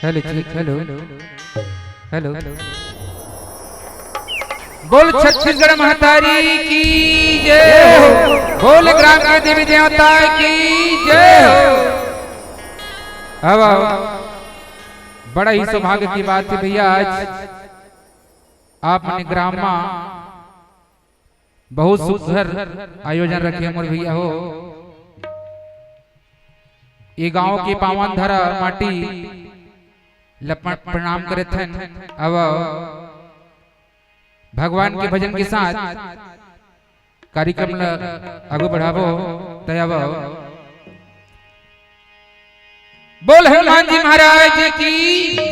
Hello ठीक hello hello बोल छत्तीसगढ़ महतारी की जय हो। बोल ग्राम के देवी देवता की जय हो। अब बड़ा ही सौभाग्य की बात है भैया, आज आपने ग्राम में बहुत सुंदर आयोजन रखे मोर भैया हो। ये गांव की पावन धरा माटी लपट प्रणाम करे थे। अब भगवान के भजन के साथ कार्यक्रम आगे बढ़ावो तब बोल हनुमान जी महाराज की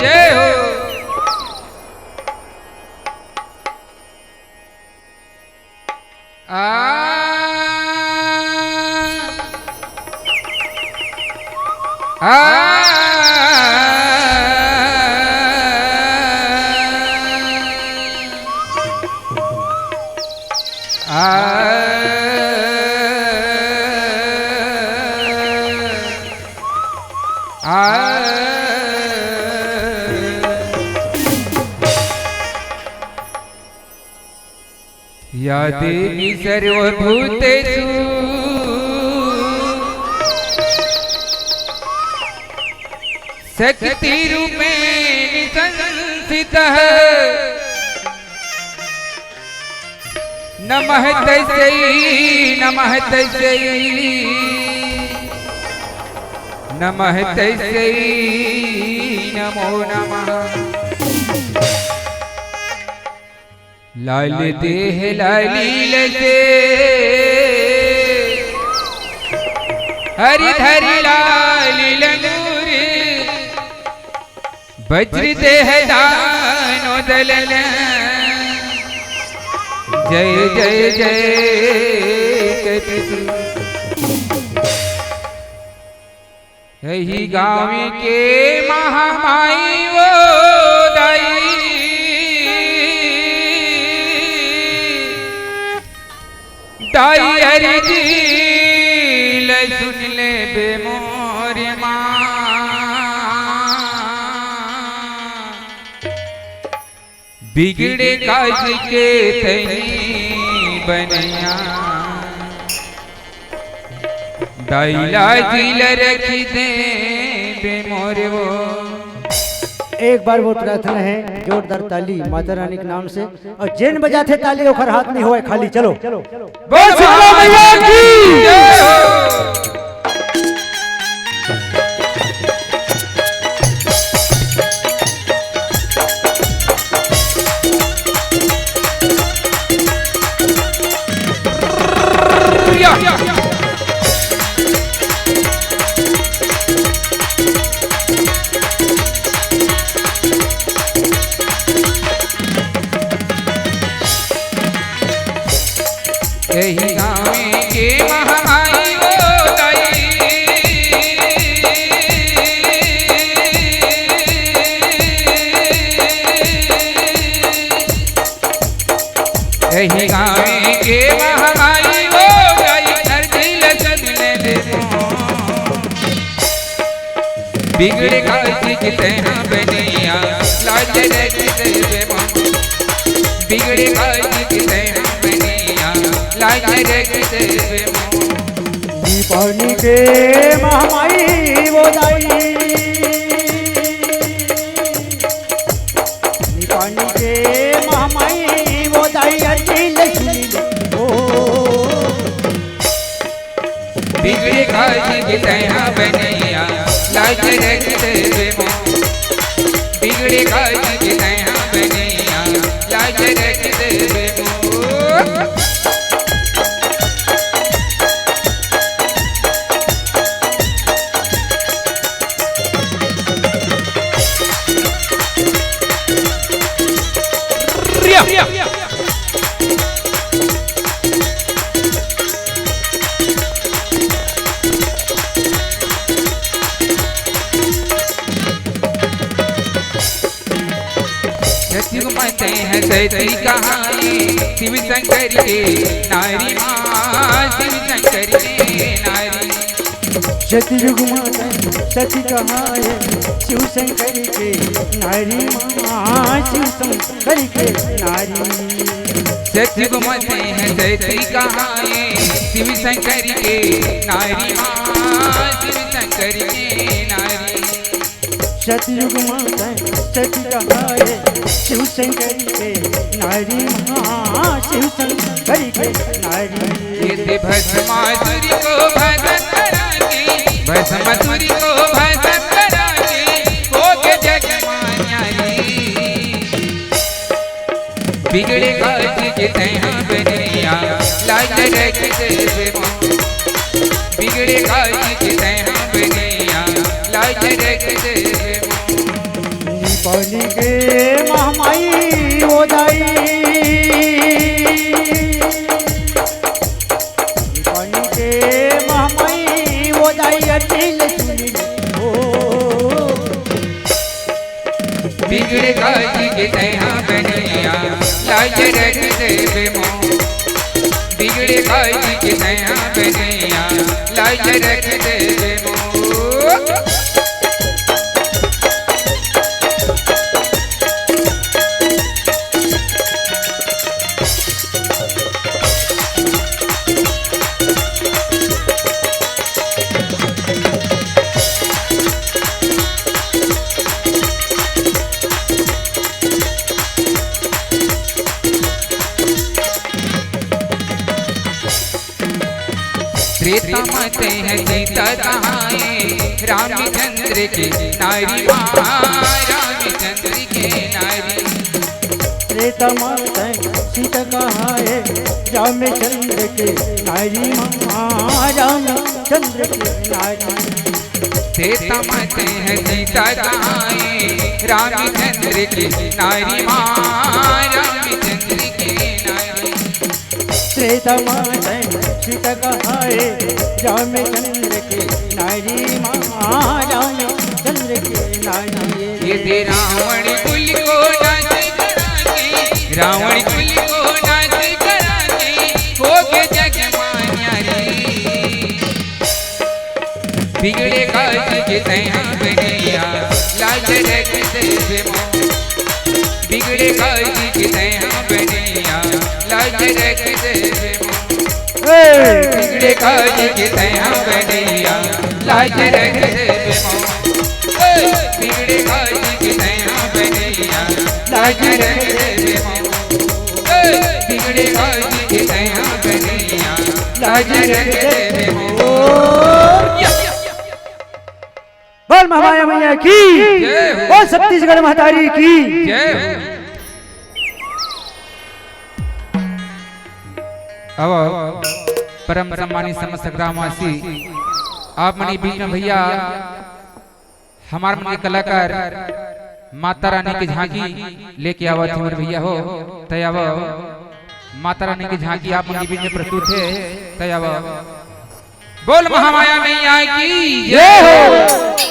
जय हो। या देवी सर्वभूतेषु शक्तिरूपेण संस्थितः नमः तस्यै नमः तस्यै नमः तस्यै नमो नमः। लाल देह लालील से हरि धरि लाल लंगूर वज्र देह दानो दलन जय जय जय यही गाँव के महामाई वो दाई दाई हरि जी सुन ले बे मोर माँ बिगड़े काज के तनी बनया दाइला दिल रख दे बे मोर वो। एक बार वो प्रार्थना है जोरदार ताली माता रानी के नाम से, और जिन बजाते ताली ओखर हाथ नहीं होए खाली चलो। बोल शीतला मैया की जय हो। यही गाँव के महामाई वो दाई यही गाँव के महामाई वो दाई हर दिल सदने दे बिगड़े काज के तैना बनिया लाज रख दे बिगड़े काज के तैना पानी के महामाई वो दाई पानी के महामाई वो दाई बिगड़े काज के तैना बनैया लाज रख दे बिगड़े काज के तैना बनैया लाज रख दे। मानते हैं सती कहानी शिव शंकर के नारी माँ शिव शंकर के नारी सतयुग माता सती कहाए शिव शंकर के नारी माँ शिव शंकर के नारी सतयुग माते हैं सती कहाए शिव शंकर के नारी माँ शिव शंकर के नारी सतयुग माता सती कहाए शिव शंकर के नारी माँ शिव शंकर के नारी ये भस्मासुरी को भस्म कराके भस्मासुरी को भस्म कराके हो के जग मान्यारी बिगड़े काज के तैयां बनिया लाज रखते बेमो बिगड़े काज के तैयां बनिया लाज रखते बेमो पानी के महामाई हो जाई पानी के महामाई हो जाई अटिल सुनी हो बिगड़े काज के तैयां बनिया लाज रखते बेमो बिगड़े काज के तैयां बनिया लाज रखते बेमो त्रेता माते हैं सीता कहाए रामचंद्र के नारी माँ रामचंद्र के नारी त्रेता माता सीता कहाए रामचंद्र के नारी माँ रामचंद्र के नारी त्रेता माते हैं सीता कहाए रामचंद्र के नारी माँ रामचंद्र के नारी त्रेता माता सीता कहाए रामचंद्र के नारी माँ रामचंद्र के नारी ये रावण कुल को नाच कराके रावण कुल को नाच कराके हो के जग मान्यारी बिगड़े काज के तैयां बनिया लाज रखते बेमो बिगड़े काज के तैयां बनिया लाज रखते बेमो बिगड़े काज के तैयां बनिया लाज रखते बेमो बिगड़े काज के तैयां बनिया लाज रखते बेमो बिगड़े काज के तैयां बनिया लाज रखते बेमो बोल महामाया मैया की बोल छत्तीसगढ़ महतारी की जय हो। अब परम सम्मानित समस्त ग्रामवासी आप मनी बीच में भैया हमारे मन के कलाकार माता रानी की झांकी लेके आवा थे मेरे भैया हो तयाव माता रानी की झांकी आप मन के बीच में प्रस्तुत है तयाव बोल महामाया मैया की जय हो।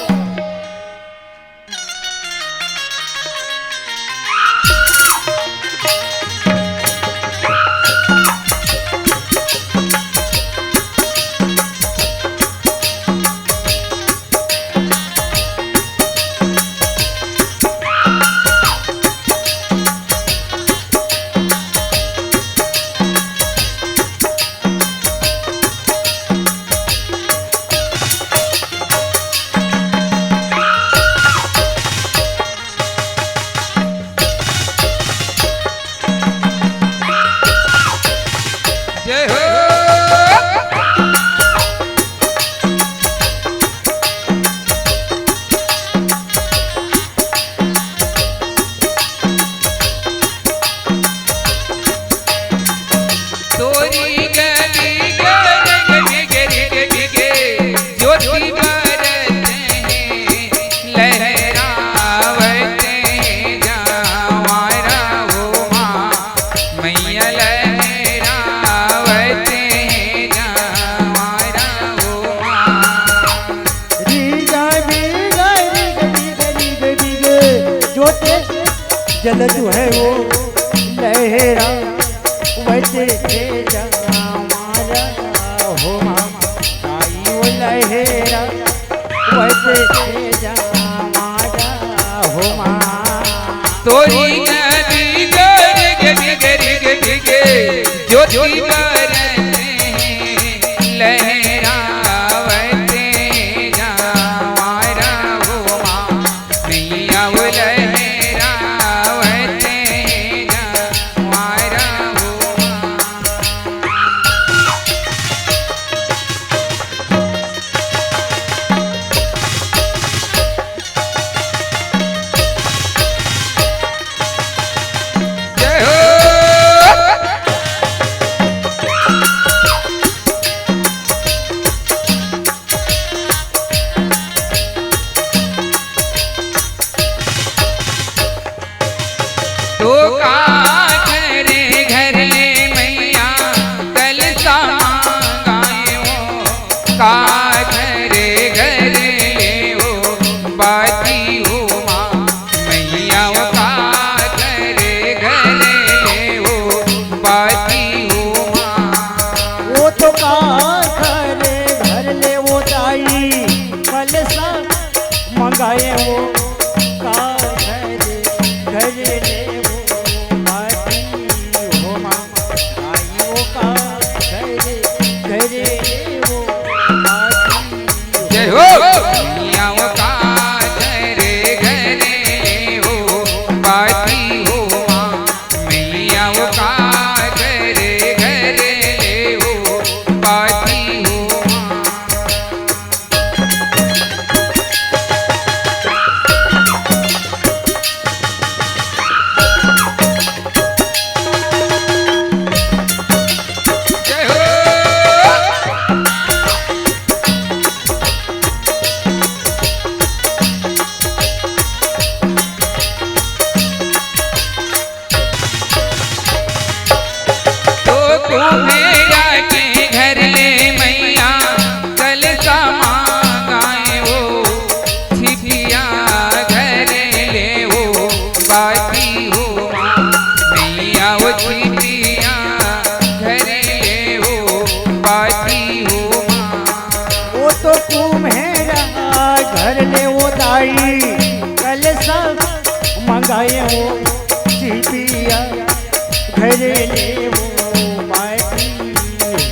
जल जो है वो लहरा वैसे हमारा हो मामा आई वो लहरा लहेरा वैसे तेजा मारा हो माँ तोरी नदी गर गर गर गर ज्योति बरसे लहरावते जावारा हो माँ मैया वो लहरावते जावारा हो माँ जय हो तो का घरे घरे मैया कल मांगाए हो का घरे घरे हो बाती हो माँ मैया वो का घरे घरे हो बाती हो माँ वो तो का घरे घर ले वो दाई कल सा मंगाए वो का घरे घर ले वो बाती हो माँ आई वो का घरे घरे वो बाती जय हो मैया वो का घरे घरे हो बाती हो माँ मैया वो का घरे घरे हो बाती हो माँ जय हो तो तू मेरा के घर ले मैया कल सा मांगाए हो छिपिया घर ले हो बाती हो माँ मैया वो छिपिया घर ले हो बाती हो माँ वो तो तुम्हेरा घर ले वो दाई कल सब मंगाए हो चिपिया घर ले वो बाटी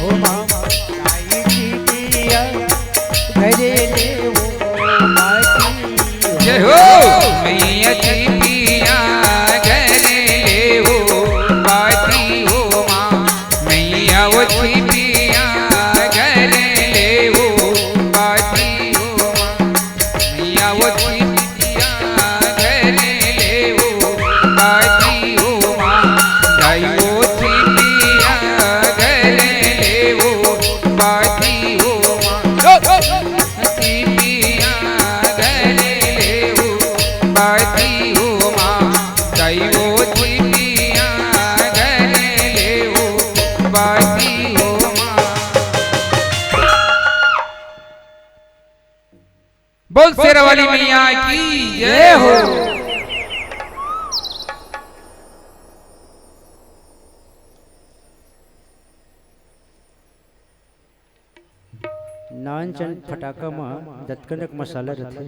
हो माँ दाई चिपिया घर ले वो बाटी जय हो मैया छिपिया घर ले हो बाती हो माँ मैया वो छिपिया घर ले हो बाती हो माँ मैया वो छिपिया घर ले हो बाती हो माँ दाई वो छिपिया घर ले हो बाती हो माँ छिपिया घर ले हो बाती हो माँ दाई वो छिपिया घर ले हो बाती हो माँ बोल शेरा वाली मैया की जय हो नान चंद फटाका में दत्कनक मसाला रहते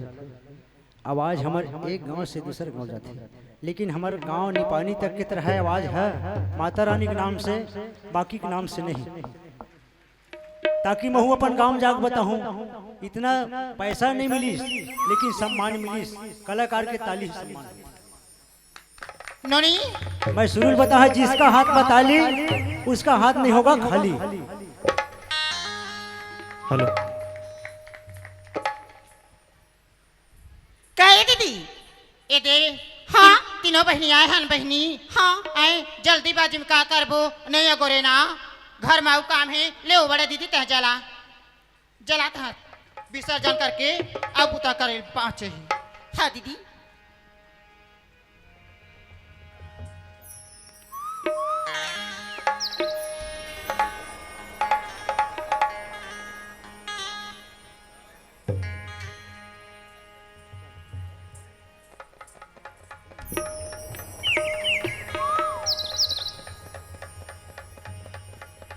आवाज हमार एक गांव से दूसरे गांव जाते लेकिन हमारे गांव निपानी तक की तरह आवाज है माता रानी के नाम से बाकी के नाम से नहीं ताकि मैं अपन गांव जाग बताऊं इतना पैसा नहीं मिली लेकिन सम्मान मिली कलाकार के ताली सम्मान नोनी मैं सुरुल बता है जिसका हाथ में ताली उसका हाथ नहीं होगा खाली हेलो कहे दीदी ए दे हाँ तीनों बहनी आए हन बहनी हाँ आए जल्दी बाजी में का करबो नहीं अगोरे ना घर में काम है ले बड़े दीदी तह जला था विसर्जन करके अब उता करे पाँच ही हाँ दीदी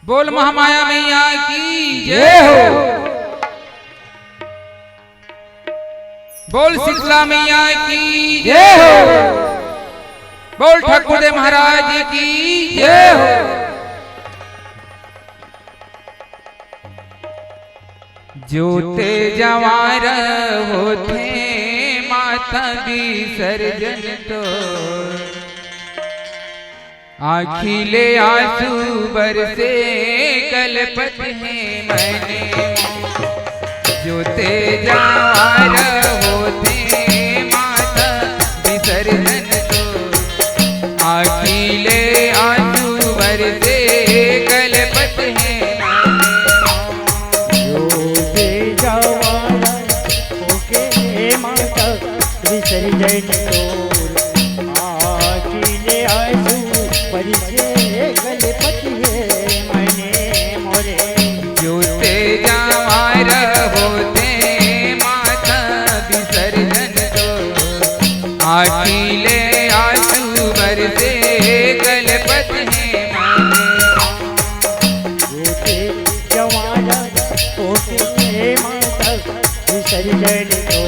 बोल महामाया मैया की जय हो। बोल शीतला मैया की जय हो। बोल ठाकुर देव महाराज की जय हो। जोते जवार होते माता विसर्जन तो आखिले आंसू बरसे कलपत है मैंने। जोते जवार होते माता विसर्जन तो आखिले आंसू बरसे कलपत है। विसर्जन तो आखिले आंसू बरसे कलपत है मैंने मोरे। जोते जवार होते माता विसर्जन तो आखिले आंसू बरसे कलपत है मैंने। जोते जवार होते माता विसर्जन तो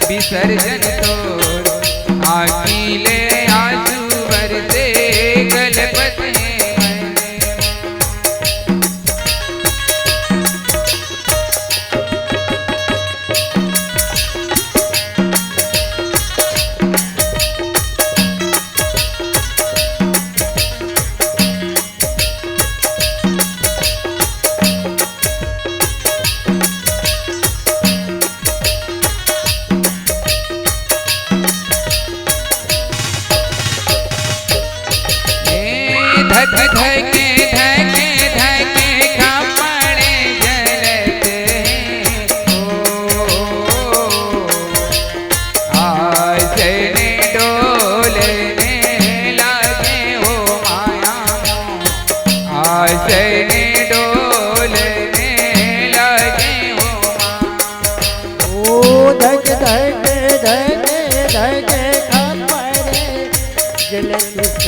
विसर्जन तो आखिले आंसू बरसे कलपत है मैंने। धके धके धके कपड़े जलते आसने डोलने लगे हो माया आसने डोलने लगे हो माया। ओ धक धक धके धके कपड़े जलते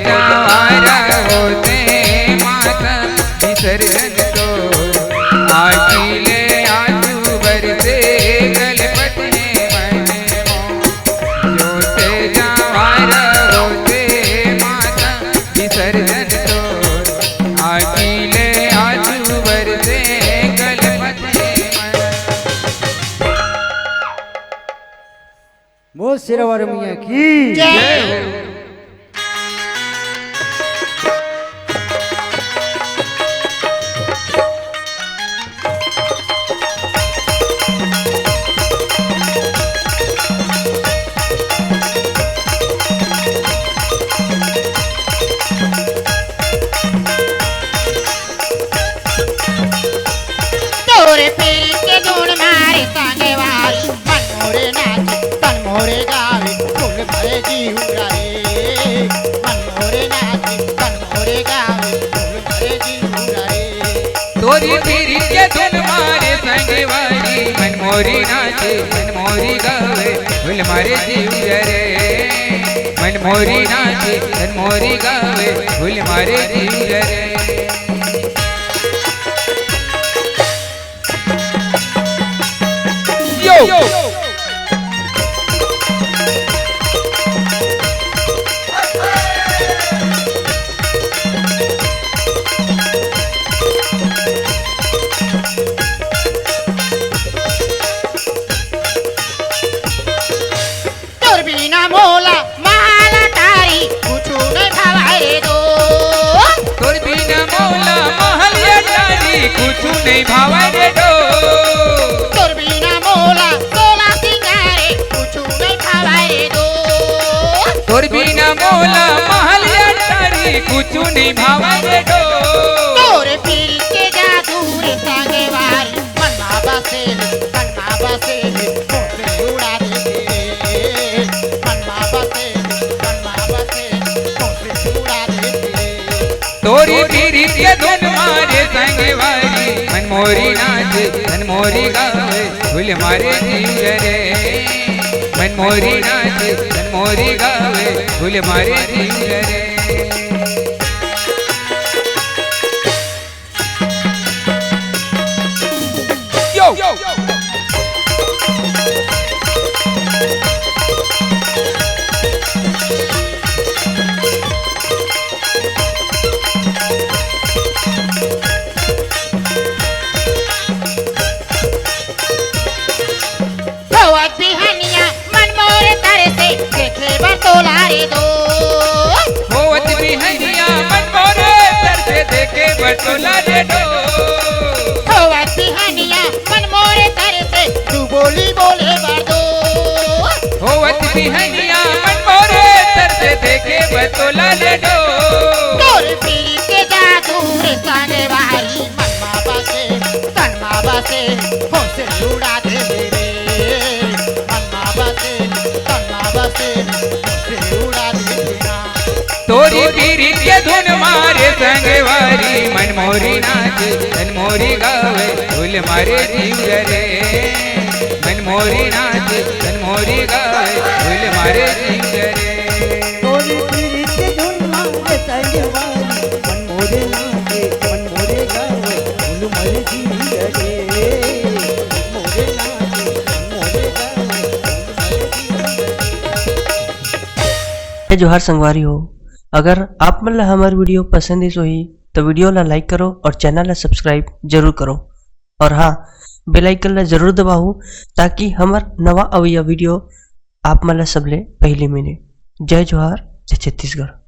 जवार होते माता विसर्जन तो आखिले आंसू बरसे कलपत है मैंने। जोते जवार होते माता विसर्जन तो आखिले आंसू बरसे कलपत है मैंने। वो सिरवर मियां की जय हो। तोरे पीर के धूण मारे ताने वाली मन मोरे नाचे तन मोरे गावे फूल भरे जी उड़ाए। तोरी पीरी के धुन मारे संगवारी मन मोरी नाचे मन मोरी गावे फूल मारे जीव रे मन मोरी नाचे मन मोरी गावे फूल मारे जीव रे यो मोला माला तारी कुछु नहीं भावे दो तोर बिना मोला महलिया तारी कुछु नहीं भावे दो तोर बिना मोला सोला सिंगारे कुछु नहीं भावे दो तोर बिना मोला महलिया तारी कुछु नहीं भावे दो तोरे फिर के जादू रे संगे वारी मनमा बसे मोसे उड़ा दे तोरी पीरी के धुन मारे संगवारी मन मोरी नाचे मन मोरी गावे फूल मारे जीव रे मन मोरी नाचे मन मोरी गावे फूल मारे जीव रे यो बिहनिया मन मोरे तारे से देखे बतोला रे दो होवत बिहनिया मन मोरे तर से देखे बतोला रे दो होवत बिहनिया मन मोरे तारे से तू बोली बोले बर दो होवत बिहनिया मन मोरे तर से देखे बतोला रे दो तोर पीरी के जादू रे संगे वाली मनमा बसे तनमा बसे होसे उड़ा दे तोरी पीरी के धुन मारे संगवारी मन मोरी नाचे मन मोरी गावे फूल मारे जीव रे मन मोरी नाचे मन मोरी गावे फूल मारे जीव रे तोरी पीरी के धुन मारे संगवारी मन मोरे नाचे मन मोरे गावे फूल मारे जीव रे मोरे नाचे मन मोरे गावे जोहार संगवारी हो। अगर आप मन ला हमार वीडियो पसंद ही तो वीडियो ला लाइक करो और चैनल ला सब्सक्राइब जरूर करो और हाँ बेल आइकन ला जरूर दबाओ ताकि हमार नवा अवैया वीडियो आप मन ला सबले पहले मिले। जय जोहार, जय छत्तीसगढ़।